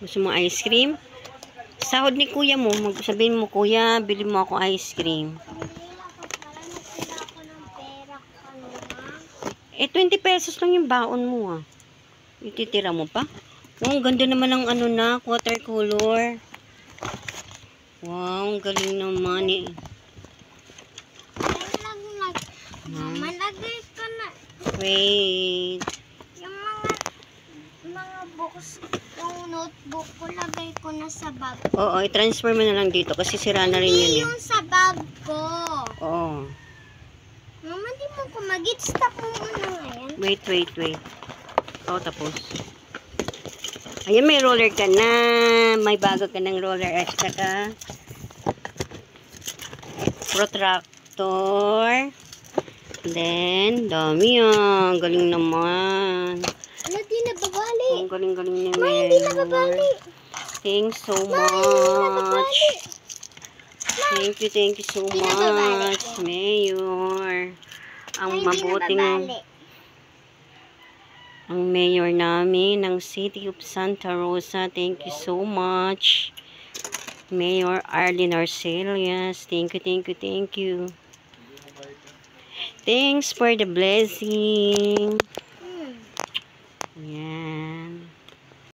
Gusto mo ice cream? Sahod ni kuya mo. Sabihin mo, kuya, bili mo ako ice cream. Eh, 20 pesos lang yung baon mo, ah. Ititira mo pa? Oh, ang ganda naman ng ano na, watercolor. Wow, ang galing naman eh. Malagay ka na. Wait. Yung mga books, yung notebook ko, lagay ko na sa bag. Oo, i-transfer mo na lang dito kasi sira na rin yun eh. Yung sa bag ko. Oo. Mama, di mo ko mag-stop mo muna ngayon. Wait. Oh, tapos. Ayan, may roller ka na. May bago ka ng roller extra ka. Protractor. Then, dami yan. Galing naman. Ano, di nababali. Ang galing-galing niya. Ma, hindi nababali. Thanks so Ma, hindi nababali. Thank you so much, Mayor. Ang mabuting... Ang mayor namin ng City of Santa Rosa. Thank you so much. Mayor Arlene Arcelias. Thank you. Thanks for the blessing. Yan.